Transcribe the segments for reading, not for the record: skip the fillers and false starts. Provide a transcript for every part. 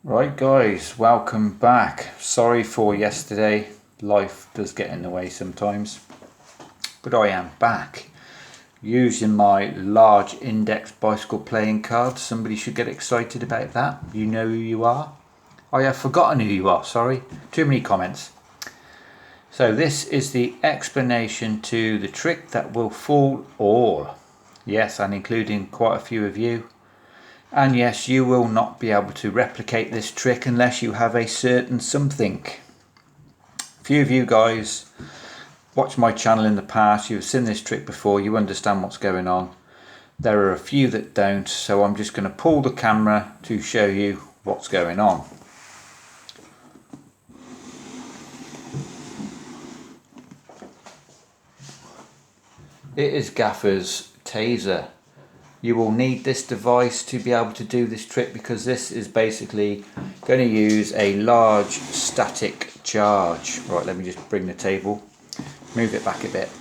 Right guys, welcome back. Sorry for yesterday, life does get in the way sometimes, but I am back using my large index bicycle playing cards. Somebody should get excited about that. You know who you are. I have forgotten who you are, sorry, too many comments. So this is the explanation to the trick that will fool all. Yes, and including quite a few of you. And yes, you will not be able to replicate this trick unless you have a certain something. A few of you guys watched my channel in the past, you've seen this trick before, you understand what's going on. There are a few that don't, so I'm just going to pull the camera to show you what's going on. It is Gaffer's taser. You will need this device to be able to do this trick because this is basically going to use a large static charge. Right, let me just bring the table, move it back a bit.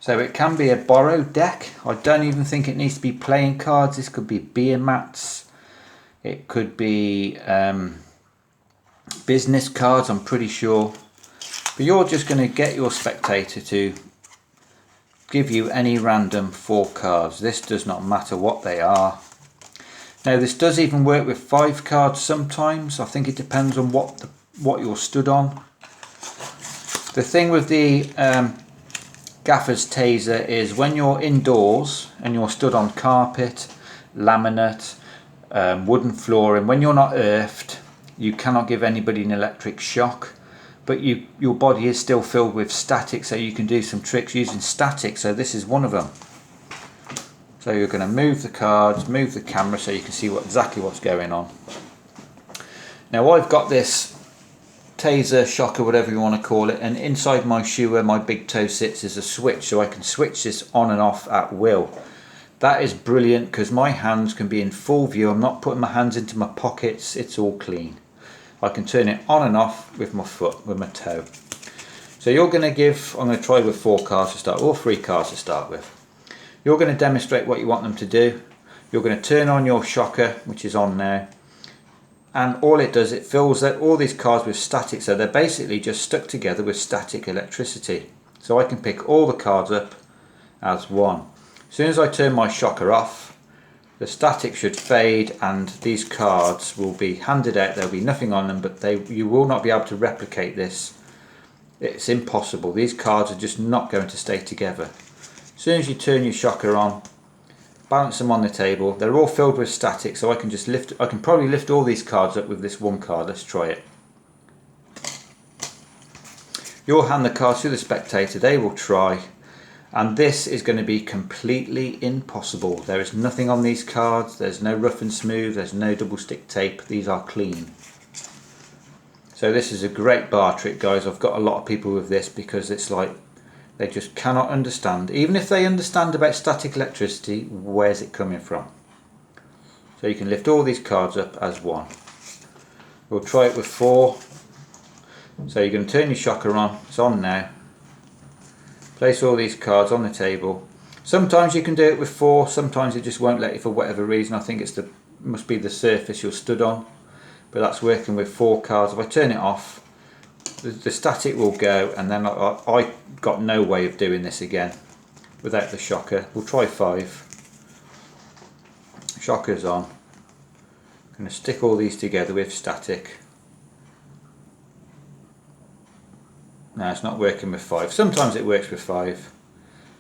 So it can be a borrowed deck. I don't even think it needs to be playing cards. This could be beer mats. It could be business cards, I'm pretty sure. But you're just going to get your spectator to give you any random 4 cards. This does not matter what they are. Now this does even work with 5 cards sometimes. I think it depends on what you're stood on. The thing with the Gaffer's taser is when you're indoors and you're stood on carpet, laminate, wooden flooring, when you're not earthed, you cannot give anybody an electric shock. But your body is still filled with static, so you can do some tricks using static. So this is one of them. So you're going to move the cards, move the camera so you can see exactly what's going on. Now I've got this taser, shocker, whatever you want to call it, and inside my shoe where my big toe sits is a switch, so I can switch this on and off at will. That is brilliant because my hands can be in full view. I'm not putting my hands into my pockets, it's all clean. I can turn it on and off with my foot, with my toe. So you're going to give, I'm going to try with 4 cards to start, or 3 cards to start with. You're going to demonstrate what you want them to do. You're going to turn on your shocker, which is on now. And all it does, it fills all these cards with static, so they're basically just stuck together with static electricity. So I can pick all the cards up as one. As soon as I turn my shocker off, the static should fade and these cards will be handed out. There'll be nothing on them, but you will not be able to replicate this. It's impossible. These cards are just not going to stay together. As soon as you turn your shocker on, balance them on the table. They're all filled with static, so I can probably lift all these cards up with this one card. Let's try it. You'll hand the cards to the spectator. They will try. And this is going to be completely impossible. There is nothing on these cards, there's no rough and smooth, there's no double stick tape, these are clean. So this is a great bar trick, guys. I've got a lot of people with this because it's like they just cannot understand. Even if they understand about static electricity, where's it coming from? So you can lift all these cards up as one. We'll try it with 4. So you're going to turn your shocker on, it's on now. Place all these cards on the table. Sometimes you can do it with 4, sometimes it just won't let you for whatever reason. I think must be the surface you're stood on, but that's working with 4 cards. If I turn it off, the static will go, and then I got no way of doing this again without the shocker. We'll try 5. Shocker's on. I'm going to stick all these together with static. No, it's not working with 5. Sometimes it works with 5,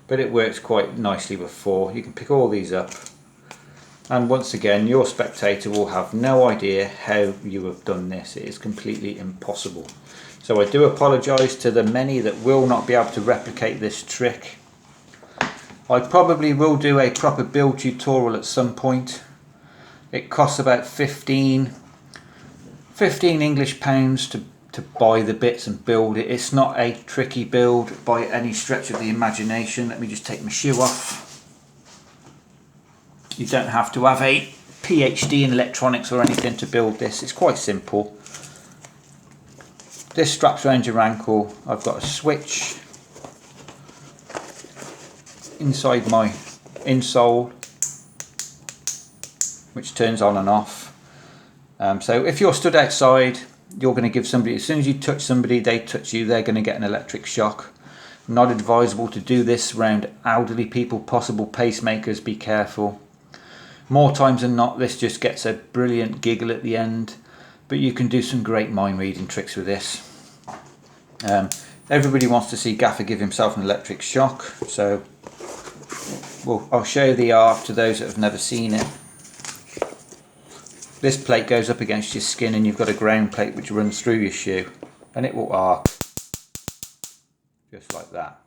but it works quite nicely with 4. You can pick all these up, and once again your spectator will have no idea how you have done this. It is completely impossible. So I do apologise to the many that will not be able to replicate this trick. I probably will do a proper build tutorial at some point. It costs about 15 English pounds to buy the bits and build it. It's not a tricky build by any stretch of the imagination. Let me just take my shoe off. You don't have to have a PhD in electronics or anything to build this. It's quite simple. This straps around your ankle. I've got a switch inside my insole which turns on and off. So if you're stood outside, you're going to give somebody, as soon as you touch somebody, they touch you, they're going to get an electric shock. Not advisable to do this around elderly people, possible pacemakers, be careful. More times than not, this just gets a brilliant giggle at the end, but you can do some great mind reading tricks with this. Everybody wants to see Gaffer give himself an electric shock, so I'll show you the art to those that have never seen it. This plate goes up against your skin and you've got a ground plate which runs through your shoe, and it will arc just like that.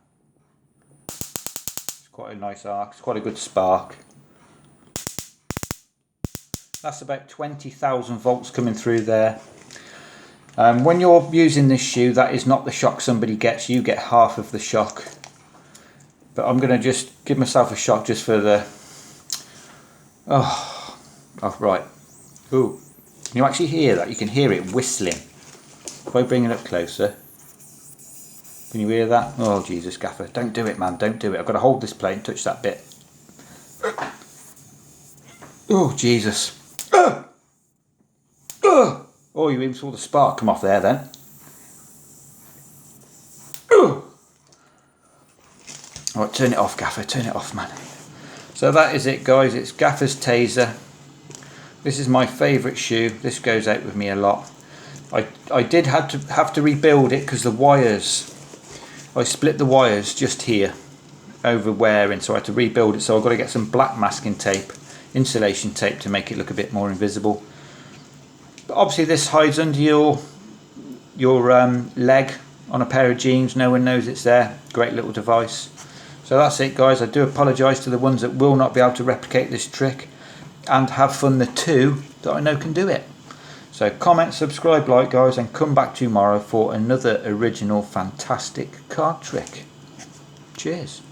It's quite a nice arc, it's quite a good spark. That's about 20,000 volts coming through there. When you're using this shoe, that is not the shock somebody gets, you get half of the shock. But I'm going to just give myself a shock just for the... Oh right. Ooh. Can you actually hear that? You can hear it whistling. If I bring it up closer. Can you hear that? Oh Jesus, Gaffer. Don't do it, man. Don't do it. I've got to hold this plate and touch that bit. Oh Jesus. Oh, you even saw the spark come off there then. Alright, turn it off, Gaffer. Turn it off, man. So that is it, guys. It's Gaffer's Taser. This is my favourite shoe. This goes out with me a lot. I did have to rebuild it because the wires, I split the wires just here over wearing, so I had to rebuild it. So I've got to get some black masking tape, insulation tape, to make it look a bit more invisible. But obviously this hides under your leg on a pair of jeans. No one knows it's there. Great little device. So that's it, guys. I do apologise to the ones that will not be able to replicate this trick, and have fun the two that I know can do it. So comment, subscribe, like, guys, and come back tomorrow for another original fantastic card trick. Cheers.